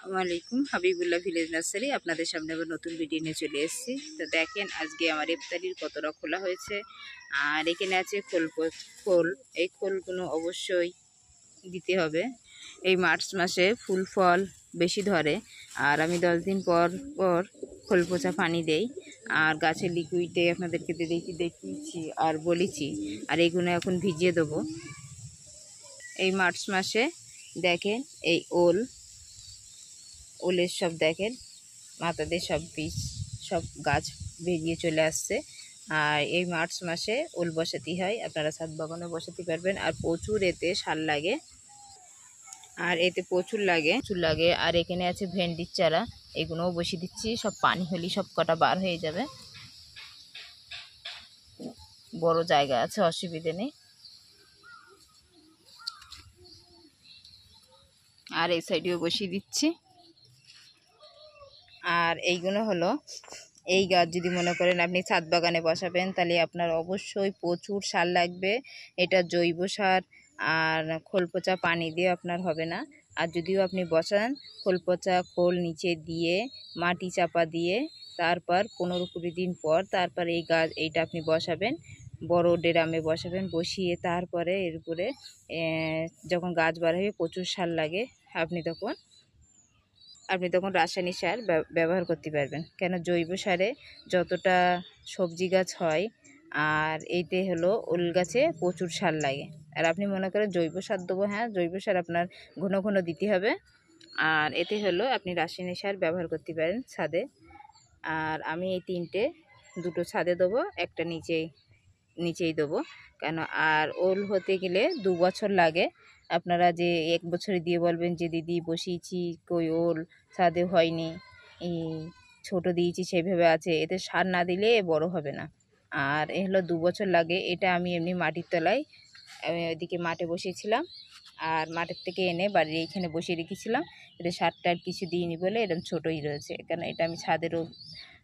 আসসালামাইকুম, Habibullah village nursery আপনাদের সামনে আবার নতুন ভিডিও নিয়ে চলে এসেছি। তো দেখেন আজকে আমার ইফতারির কতটা খোলা হয়েছে। আর এখানে আছে খোল। এই খোলগুলো অবশ্যই দিতে হবে। এই মার্চ মাসে ফুল ফল বেশি ধরে, আর আমি 10 দিন পর পর খোল পচা পানি দেই। আর গাছের লিকুইডে আপনাদেরকে দেখিয়েছি আর বলেছি। আর এইগুলো এখন ভিজিয়ে দেবো। এই মার্চ মাসে দেখেন এই ওলের সব দেখেন মাথাদের সব বীজ সব গাছ বেরিয়ে চলে আসছে। আর এই মার্চ মাসে ওল বসাতে হয়, আপনারা ছাদ বাগানে বসাতে পারবেন। আর প্রচুর এতে সার লাগে, প্রচুর লাগে। আর এখানে আছে ভেন্ডির চারা, এগুলোও বসিয়ে দিচ্ছি। সব পানি হলে সব কটা বার হয়ে যাবে, বড় জায়গা আছে, অসুবিধে নেই। আর এই সাইডেও বসিয়ে দিচ্ছি। আর এইগুলো হলো এই গাছ যদি মনে করেন আপনি ছাদ বাগানে বসাবেন, তাহলে আপনার অবশ্যই প্রচুর সার লাগবে। এটা জৈব সার, আর খোল পচা পানি দিয়ে আপনার হবে না। আর যদিও আপনি বসান, খোল পচা খোল নিচে দিয়ে মাটি চাপা দিয়ে তারপর 15-20 দিন পর তারপর এইটা আপনি বসাবেন, বড় ড্রামে বসাবেন। বসিয়ে তারপরে এর উপরে যখন গাছ বার হবে প্রচুর সার লাগে, আপনি তখন রাসায়নিক সার ব্যবহার করতে পারবেন। কেন জৈব সারে যতটা সবজি গাছ হয়, আর এইতে হলো ওল গাছে প্রচুর সার লাগে। আর আপনি মনে করেন জৈব সার দেবো, হ্যাঁ জৈব সার আপনার ঘন ঘন দিতে হবে। আর এতে হলো আপনি রাসায়নিক সার ব্যবহার করতে পারেন ছাদে। আর আমি এই দুটো ছাদে দেবো, একটা নিচেই দেবো। কেন আর ওল হতে গেলে 2 বছর লাগে। আপনারা যে 1 বছরে দিয়ে বলবেন যে দিদি বসিয়েছি কই ওল ছাদে হয়নি, এই ছোট দিয়েছি সেইভাবে আছে, এতে সার না দিলে বড় হবে না। আর এ হলো 2 বছর লাগে। এটা আমি এমনি মাটির তলায় ওইদিকে মাঠে বসিয়েছিলাম, আর মাঠের থেকে এনে বাড়ির এইখানে বসিয়ে রেখেছিলাম। এটা সারটা আর কিছু দিইনি বলে এরকম ছোটোই রয়েছে। কেন এটা আমি ছাদেরও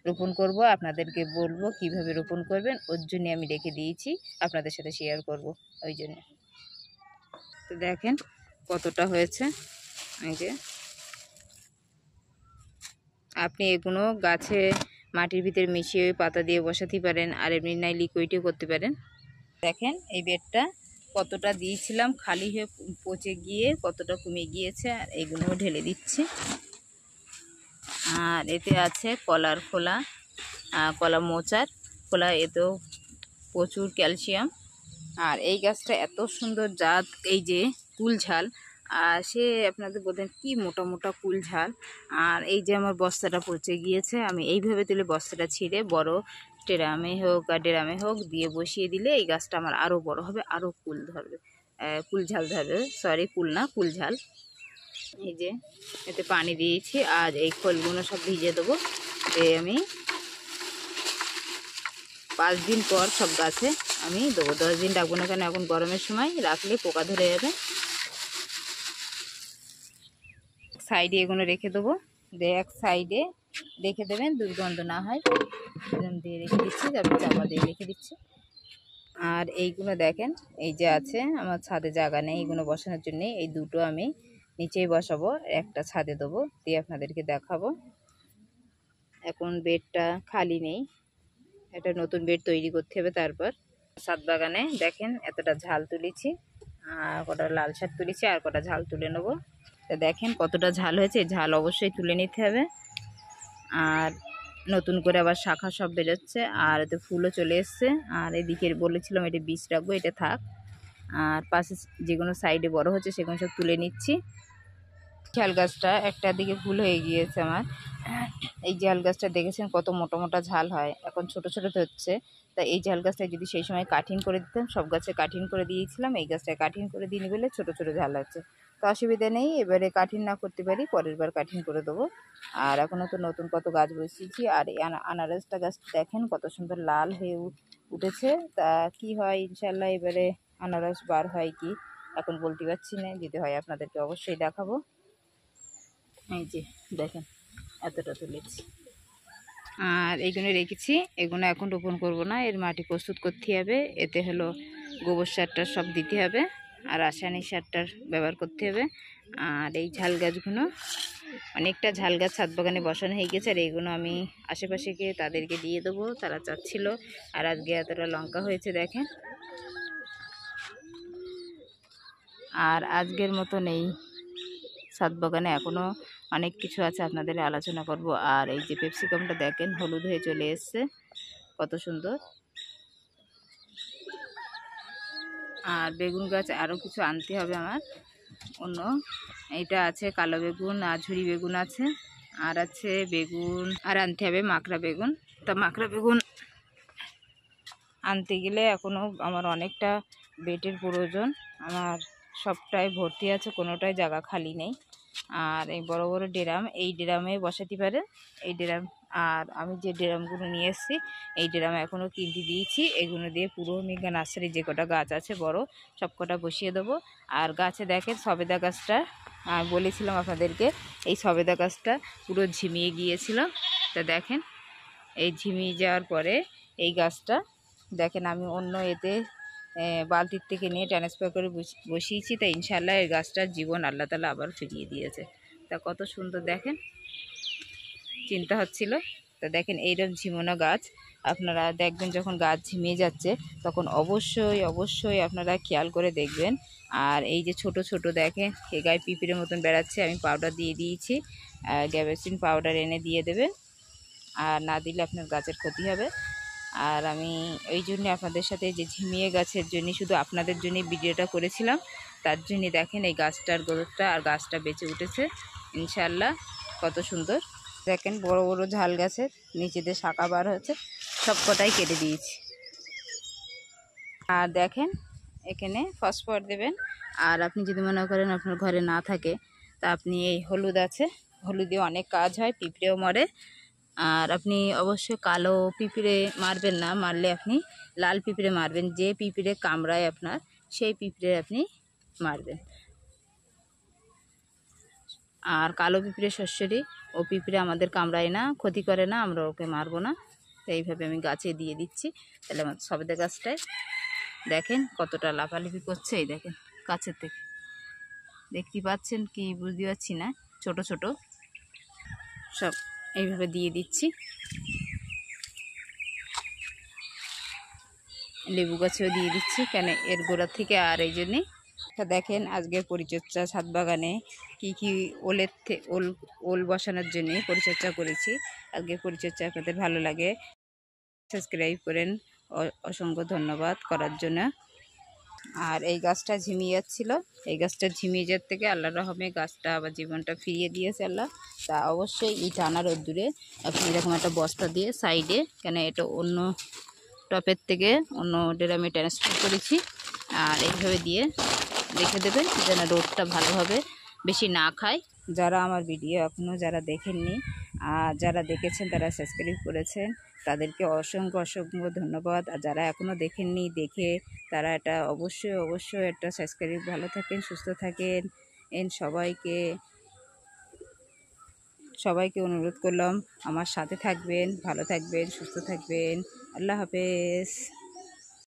রোপণ করব, আপনাদেরকে বলবো কিভাবে রোপণ করবেন, ওর জন্য আমি রেখে দিয়েছি, আপনাদের সাথে শেয়ার করব ওই জন্য। তো দেখেন কতটা হয়েছে। এই যে আপনি এগুলো গাছে মাটির ভিতরে মিশিয়ে পাতা দিয়ে বসাতে পারেন, আর এমনি নাই লিকুইডও করতে পারেন। দেখেন এই বেডটা কতটা দিয়েছিলাম, খালি হয়ে পচে গিয়ে কতটা কমে গিয়েছে। আর এইগুলোও ঢেলে দিচ্ছি। আর এতে আছে কলার খোলা, কলা মোচার খোলা, এতেও প্রচুর ক্যালসিয়াম। আর এই গাছটা এত সুন্দর জাত, এই যে কুলঝাল, আর সে আপনাদের বলতেন কি মোটা মোটা কুলঝাল। আর এই যে আমার বস্তাটা পচে গিয়েছে, আমি এইভাবে তুলে বস্তাটা ছিঁড়ে বড় ড্রামে হোক আর ড্রামে হোক দিয়ে বসিয়ে দিলে এই গাছটা আমার আরও বড় হবে, আরও কুলঝাল ধরবে, সরি কুল না কুলঝাল। এই যে এতে পানি দিয়েছি, আর এই খোলগুলো সব ভিজে দেবো। আমি 5 দিন পর সব গাছে আমি দেবো। 10 দিন রাখবো না, কেন এখন গরমের সময় রাখলে পোকা ধরে যাবে। সাইডে এগুলো রেখে দেবো, এক সাইডে রেখে দেবেন, দুর্গন্ধ না হয়। এরকম দিয়ে রেখে দিচ্ছি, তারপর চাপা দিয়ে রেখে দিচ্ছি। আর এইগুলো দেখেন, এই যে আছে আমার ছাদে জায়গা নেই এইগুলো বসানোর জন্য, এই দুটো আমি নিচেই বসাবো, একটা ছাদে দেবো, দিয়ে আপনাদেরকে দেখাবো। এখন বেডটা খালি নেই, একটা নতুন বেড তৈরি করতে হবে। তারপর ছাদ বাগানে দেখেন এতটা ঝাল তুলেছি, আর কটা লাল শাক তুলেছি, আর কটা ঝাল তুলে নেবো। তো দেখেন কতটা ঝাল হয়েছে, ঝাল অবশ্যই তুলে নিতে হবে। আর নতুন করে আবার শাখা সব বেরোচ্ছে, আর এতে ফুলও চলে এসছে। আর এদিকে বলেছিলাম এটা বীজ রাখবো, এটা থাক। আর পাশে যেগুলো সাইডে বড় হচ্ছে সেগুলো সব তুলে নিচ্ছি। ঝাল গাছটা একটা দিকে ফুল হয়ে গিয়েছে আমার। এই ঝাল গাছটা দেখেছেন কত মোটা মোটা ঝাল হয়, এখন ছোট ছোট হচ্ছে। তা এই ঝাল গাছটা যদি সেই সময় কাটিং করে দিতাম, সব গাছে কাটিং করে দিয়েছিলাম, এই গাছটায় কাটিং করে দিইনি বলে ছোট ছোট ঝাল হচ্ছে। তো অসুবিধা নেই, এবারে কাটিং না করতে পারি, পরের বার কাটিং করে দেবো। আর এখনও তো নতুন কত গাছ বসিয়েছি। আর এই আনারসটা গাছ দেখেন কত সুন্দর লাল হয়ে উঠেছে। তা কি হয় ইনশাল্লাহ এবারে আনারস বার হয় কি এখন বলতে পারছি না, যদি হয় আপনাদেরকে অবশ্যই দেখাবো। এই যে দেখেন এতটা তুলেছি। আর এইগুলো রেখেছি, এগুলো এখন রোপণ করব না, এর মাটি প্রস্তুত করতে হবে। এতে হলো গোবর সারটা সব দিতে হবে, আর রাসায়নিক সারটার ব্যবহার করতে হবে। আর এই ঝাল গাছগুলো অনেকটা ঝাল গাছ ছাদ বাগানে বসানো হয়ে গেছে, আর এইগুলো আমি আশেপাশেকে তাদেরকে দিয়ে দেবো, তারা চাচ্ছিল। আর আজকে এতটা লঙ্কা হয়েছে দেখেন। আর আজকের মতো নেই, ছাদ বাগানে এখনও অনেক কিছু আছে, আপনাদের আলোচনা করব। আর এই যে পেপসিকামটা দেখেন হলুদ হয়ে চলে এসছে, কত সুন্দর। আর বেগুন গাছ আরও কিছু আনতে হবে আমার অন্য। এইটা আছে কালো বেগুন, আর ঝুরি বেগুন আছে, আর আছে বেগুন, আর আনতে হবে মাকড়া বেগুন। তা মাকড়া বেগুন আনতে গেলে এখনও আমার অনেকটা বেটের প্রয়োজন। আমার সবটাই ভর্তি আছে, কোনোটাই জায়গা খালি নেই। আর এই বড় বড় ড্রাম, এই ড্রামে বসাতে পারে, এই ড্রাম। আর আমি যে ড্রামগুলো নিয়ে এসেছি, এই ড্রাম এখনও কিনতে দিয়েছি। এগুলো দিয়ে পুরো মেঘা নার্সারি যে কটা গাছ আছে বড়, সব কটা বসিয়ে দেবো। আর গাছে দেখেন সবেদা গাছটা বলেছিলাম আপনাদেরকে, এই সবেদা গাছটা পুরো ঝিমিয়ে গিয়েছিল। তা দেখেন এই ঝিমিয়ে যাওয়ার পরে এই গাছটা দেখেন আমি অন্য এতে বালতির থেকে নিয়ে ট্রান্সফার করে বসিয়েছি। তা ইনশাল্লাহ এই গাছটার জীবন আল্লাহ তাআলা আবার ফিরিয়ে দিয়েছে। তা কত সুন্দর দেখেন, চিন্তা হচ্ছিল। তা দেখেন এইরকম ঝিমোনো গাছ আপনারা দেখবেন, যখন গাছ ঝিমিয়ে যাচ্ছে তখন অবশ্যই অবশ্যই আপনারা খেয়াল করে দেখবেন। আর এই যে ছোট ছোট দেখেন এ গায়ে পিঁপড়ের মতন বেড়াচ্ছে, আমি পাউডার দিয়ে দিয়েছি, গ্যাবাসিন পাউডার এনে দিয়ে দেবেন, আর না দিলে আপনার গাছের ক্ষতি হবে। আর আমি ওই জন্য আপনাদের সাথে যে ঝিমিয়ে গাছের জন্য শুধু আপনাদের জন্যই ভিডিওটা করেছিলাম। তার জন্য দেখেন এই গাছটার গ্রোথটা, আর গাছটা বেঁচে উঠেছে ইনশাল্লাহ, কত সুন্দর। দেখেন বড় বড় ঝাল গাছের নিচেতে শাখা বার হচ্ছে, সব কটাই কেটে দিয়েছি। আর দেখেন এখানে ফসফরাস দেবেন। আর আপনি যদি মনে করেন আপনার ঘরে না থাকে, তা আপনি এই হলুদ আছে, হলুদে অনেক কাজ হয়, পিঁপড়েও মরে। আর আপনি অবশ্যই কালো পিঁপড়ে মারবেন না, মারলে আপনি লাল পিঁপড়ে মারবেন, যে পিঁপড়ে কামড়ায় আপনার সেই পিঁপড়ে আপনি মারবেন। আর কালো পিঁপড়ে শস্যরই, ও পিঁপড়ে আমাদের কামড়ায় না, ক্ষতি করে না, আমরা ওকে মারবো না। তো এইভাবে আমি গাছে দিয়ে দিচ্ছি। তাহলে আমার সবেদা গাছটায় দেখেন কতটা লাফালাফি করছে, এই দেখেন কাছের থেকে দেখতে পাচ্ছেন কি বুঝতে পারছি না, ছোট ছোট সব এইভাবে দিয়ে দিচ্ছি। লেবু গাছেও দিয়ে দিচ্ছি, কেন এর গোড়া থেকে। আর এই জন্যে দেখেন আজকের পরিচর্যা ছাদ বাগানে কী কী ওল বসানোর জন্যে পরিচর্যা করেছি। আজকের পরিচর্যা আপনাদের ভালো লাগে সাবস্ক্রাইব করেন, অসংখ্য ধন্যবাদ করার জন্য। আর এই গাছটা ঝিমিয়ে যাচ্ছিলো, এই গাছটা ঝিমিয়ে যাওয়ার থেকে আল্লাহর রহমে গাছটা আবার জীবনটা ফিরিয়ে দিয়েছে আল্লাহ। তা অবশ্যই এই টানা রোদ্দুরে আপনি এরকম একটা বস্তা দিয়ে সাইডে, কেন এটা অন্য টপের থেকে অন্য ড্রামে ট্রান্সফার করেছি, আর এইভাবে দিয়ে রেখে দেবেন যেন রোদটা ভালোভাবে বেশি না খায়। যারা আমার ভিডিও এখনও যারা দেখেননি, আর যারা দেখেছেন তারা সাবস্ক্রাইব করেছেন, তাদেরকে অসংখ্য অসংখ্য ধন্যবাদ। আর যারা এখনও দেখেননি, দেখে তারা এটা অবশ্যই অবশ্যই একটা সাবস্ক্রাইব। ভালো থাকেন, সুস্থ থাকেন। সবাইকে অনুরোধ করলাম আমার সাথে থাকবেন, ভালো থাকবেন, সুস্থ থাকবেন। আল্লাহ হাফেজ।